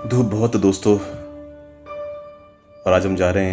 धूप बहुत है दोस्तों। और आज हम जा रहे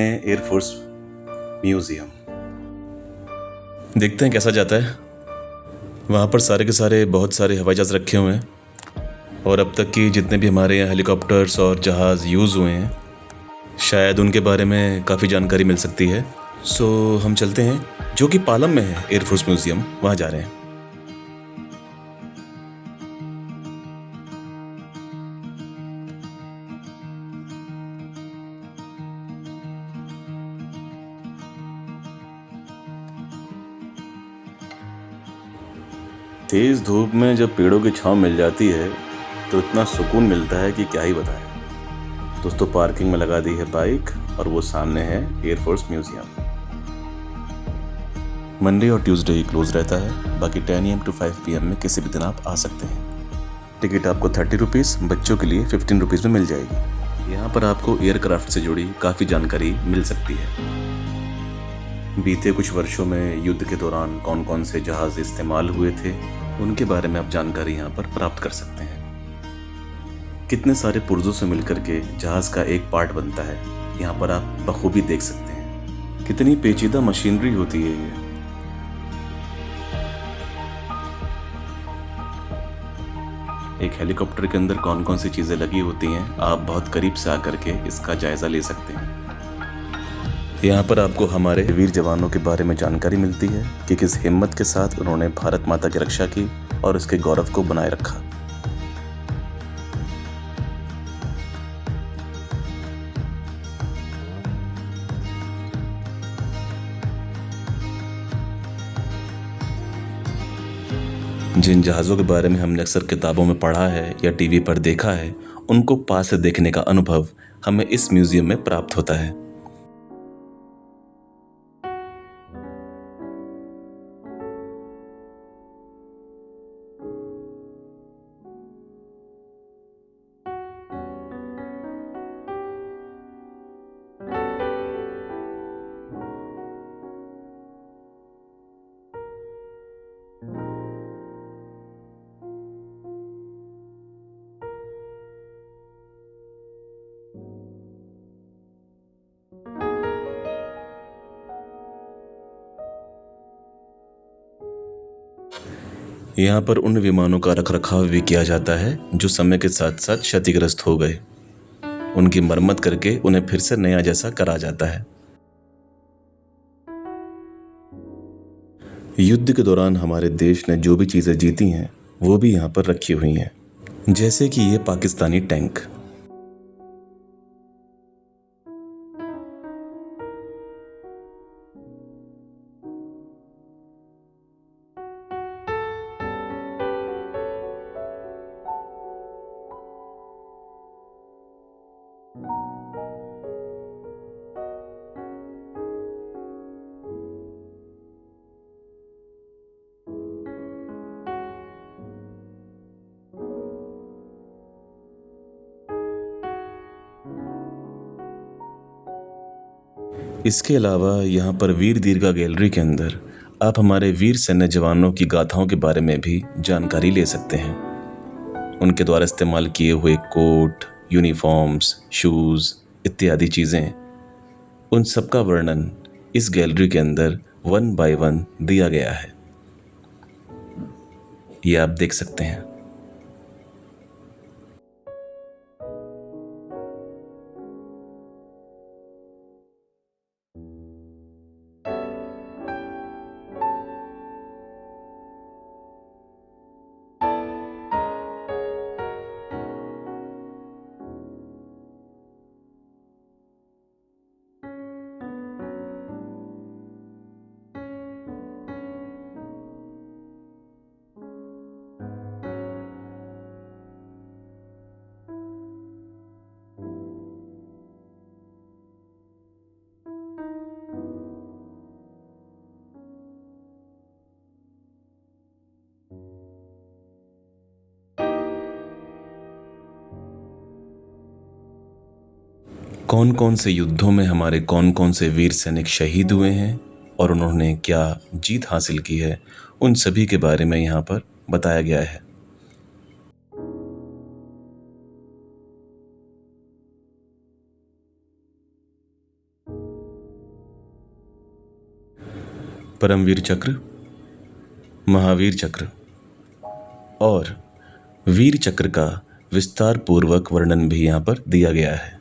हैं एयरफोर्स म्यूजियम। देखते हैं कैसा जाता है। वहाँ पर सारे के सारे बहुत सारे हवाई जहाज़ रखे हुए हैं और अब तक की जितने भी हमारे यहाँ हेलीकॉप्टर्स और जहाज़ यूज़ हुए हैं शायद उनके बारे में काफ़ी जानकारी मिल सकती है। सो हम चलते हैं, जो कि पालम में है एयरफोर्स म्यूजियम, वहाँ जा रहे हैं। तेज़ धूप में जब पेड़ों की छांव मिल जाती है तो इतना सुकून मिलता है कि क्या ही बताएं। दोस्तों, पार्किंग में लगा दी है बाइक और वो सामने है एयरफोर्स म्यूजियम। मंडे और ट्यूसडे ही क्लोज रहता है, बाकी 10 AM to 5 PM में किसी भी दिन आप आ सकते हैं। टिकट आपको 30 रुपीज़, बच्चों के लिए 15 रुपीज़ में मिल जाएगी। यहाँ पर आपको एयरक्राफ्ट से जुड़ी काफ़ी जानकारी मिल सकती है। बीते कुछ वर्षों में युद्ध के दौरान कौन कौन से जहाज़ इस्तेमाल हुए थे उनके बारे में आप जानकारी यहाँ पर प्राप्त कर सकते हैं। कितने सारे पुर्जों से मिलकर के जहाज़ का एक पार्ट बनता है, यहाँ पर आप बखूबी देख सकते हैं। कितनी पेचीदा मशीनरी होती है ये। एक हेलीकॉप्टर के अंदर कौन कौन सी चीज़ें लगी होती हैं, आप बहुत करीब से आकर के इसका जायज़ा ले सकते हैं। यहाँ पर आपको हमारे वीर जवानों के बारे में जानकारी मिलती है कि किस हिम्मत के साथ उन्होंने भारत माता की रक्षा की और उसके गौरव को बनाए रखा। जिन जहाज़ों के बारे में हमने अक्सर किताबों में पढ़ा है या टीवी पर देखा है, उनको पास से देखने का अनुभव हमें इस म्यूजियम में प्राप्त होता है। यहाँ पर उन विमानों का रखरखाव भी किया जाता है जो समय के साथ साथ क्षतिग्रस्त हो गए। उनकी मरम्मत करके उन्हें फिर से नया जैसा करा जाता है। युद्ध के दौरान हमारे देश ने जो भी चीज़ें जीती हैं वो भी यहाँ पर रखी हुई हैं, जैसे कि ये पाकिस्तानी टैंक। इसके अलावा यहाँ पर वीर दीर्घा गैलरी के अंदर आप हमारे वीर सैन्य जवानों की गाथाओं के बारे में भी जानकारी ले सकते हैं। उनके द्वारा इस्तेमाल किए हुए कोट, यूनिफॉर्म्स, शूज़ इत्यादि चीज़ें, उन सब का वर्णन इस गैलरी के अंदर 1 by 1 दिया गया है। ये आप देख सकते हैं। कौन कौन से युद्धों में हमारे कौन कौन से वीर सैनिक शहीद हुए हैं और उन्होंने क्या जीत हासिल की है, उन सभी के बारे में यहाँ पर बताया गया है। परमवीर चक्र, महावीर चक्र और वीर चक्र का विस्तार पूर्वक वर्णन भी यहाँ पर दिया गया है।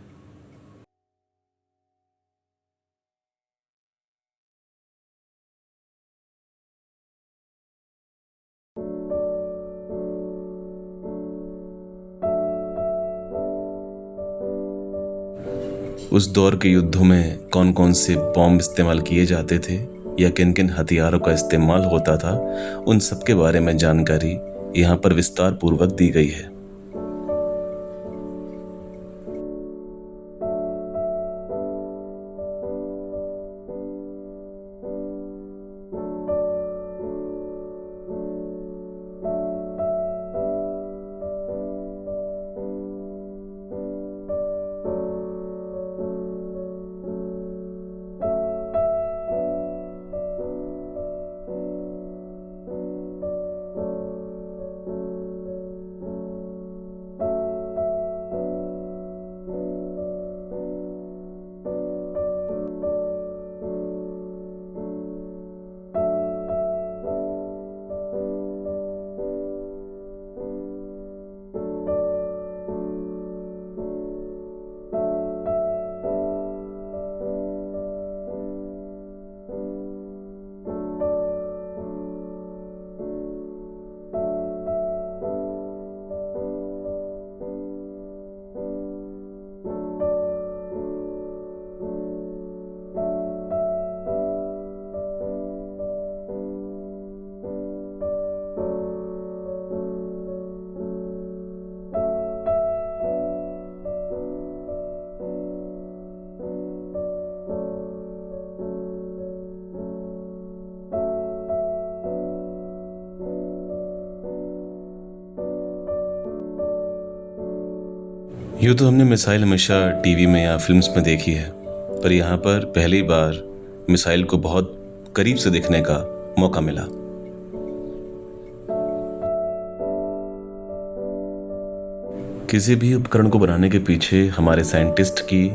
उस दौर के युद्धों में कौन कौन से बॉम्ब इस्तेमाल किए जाते थे या किन किन हथियारों का इस्तेमाल होता था, उन सब के बारे में जानकारी यहाँ पर विस्तार पूर्वक दी गई है। यूँ तो हमने मिसाइल हमेशा टीवी में या फिल्म्स में देखी है, पर यहाँ पर पहली बार मिसाइल को बहुत करीब से देखने का मौका मिला। किसी भी उपकरण को बनाने के पीछे हमारे साइंटिस्ट की,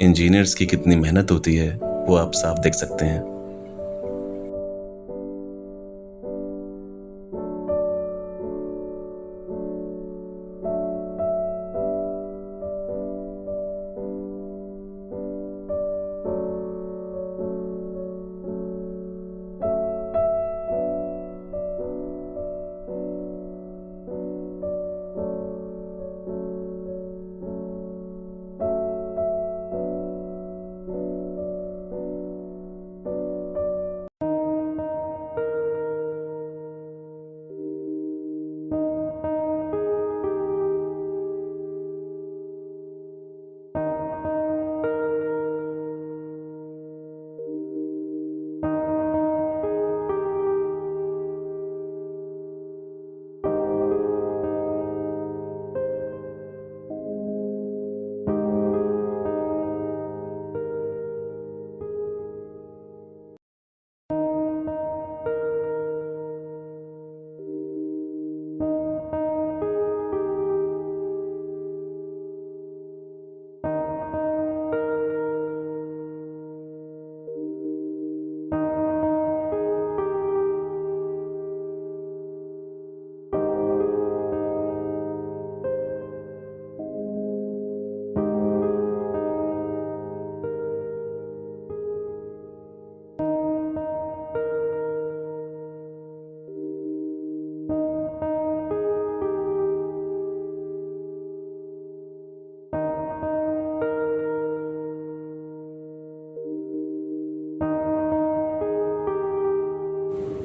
इंजीनियर्स की कितनी मेहनत होती है वो आप साफ देख सकते हैं।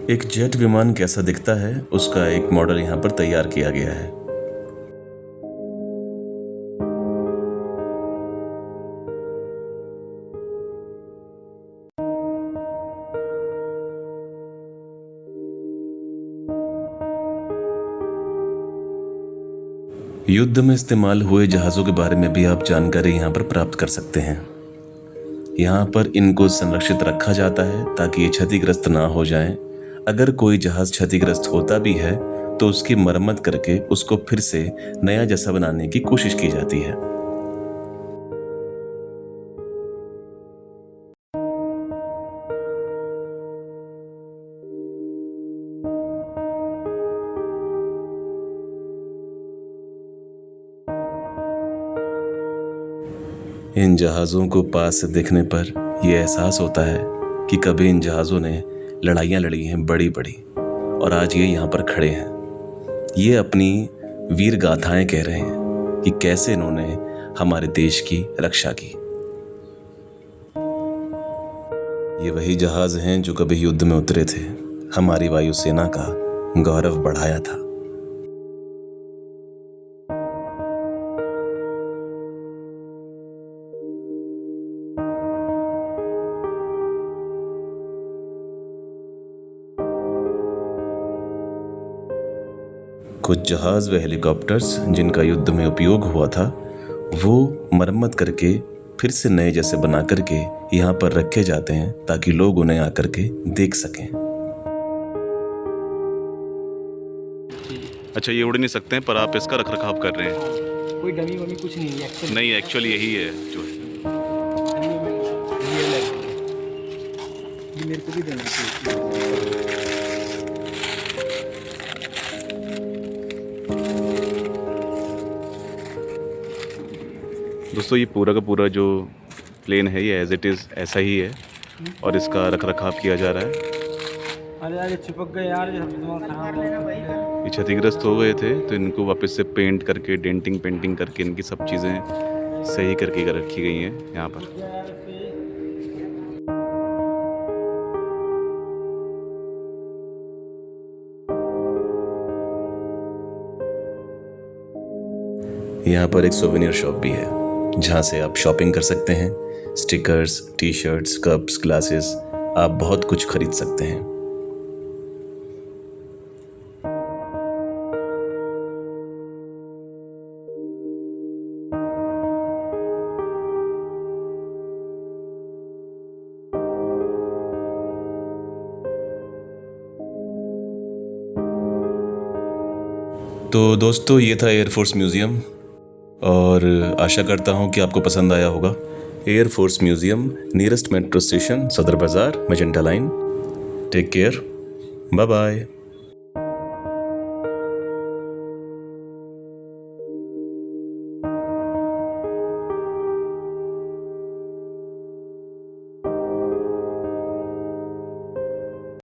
एक जेट विमान कैसा दिखता है उसका एक मॉडल यहाँ पर तैयार किया गया है। युद्ध में इस्तेमाल हुए जहाज़ों के बारे में भी आप जानकारी यहाँ पर प्राप्त कर सकते हैं। यहाँ पर इनको संरक्षित रखा जाता है ताकि ये क्षतिग्रस्त ना हो जाएं। अगर कोई जहाज क्षतिग्रस्त होता भी है तो उसकी मरम्मत करके उसको फिर से नया जैसा बनाने की कोशिश की जाती है। इन जहाज़ों को पास से देखने पर यह एहसास होता है कि कभी इन जहाज़ों ने लड़ाइयाँ लड़ी हैं बड़ी बड़ी, और आज ये यहाँ पर खड़े हैं। ये अपनी वीर गाथाएं कह रहे हैं कि कैसे इन्होंने हमारे देश की रक्षा की। ये वही जहाज़ हैं जो कभी युद्ध में उतरे थे, हमारी वायुसेना का गौरव बढ़ाया था। कुछ जहाज़ व हेलीकॉप्टर्स जिनका युद्ध में उपयोग हुआ था, वो मरम्मत करके फिर से नए जैसे बना करके यहाँ पर रखे जाते हैं ताकि लोग उन्हें आकर के देख सकें। अच्छा, ये उड़ नहीं सकते हैं पर आप इसका रख रखाव कर रहे हैं। कोई डमी वमी कुछ नहीं है एक्चुअली। नहीं, एक्चुअली यही है जो है। ये मेरे को भी देना चाहिए। दोस्तों, ये पूरा का पूरा जो प्लेन है ये एज इट इज़ ऐसा ही है और इसका रख रखाव किया जा रहा है। अरे यार ये चिपक गए यार, ये दिमाग खराब हो गया। ये क्षतिग्रस्त हो गए थे तो इनको वापस से पेंट करके डेंटिंग पेंटिंग करके इनकी सब चीज़ें सही करके रखी गई हैं यहाँ पर। यहाँ पर एक सोवेनियर शॉप भी है जहाँ से आप शॉपिंग कर सकते हैं। Stickers, T shirts, cups, glasses, आप बहुत कुछ खरीद सकते हैं। तो दोस्तों, ये था एयरफोर्स म्यूज़ियम और आशा करता हूँ कि आपको पसंद आया होगा। Air force museum, nearest metro station, Sadar Bazaar, magenta line. Take care, bye bye.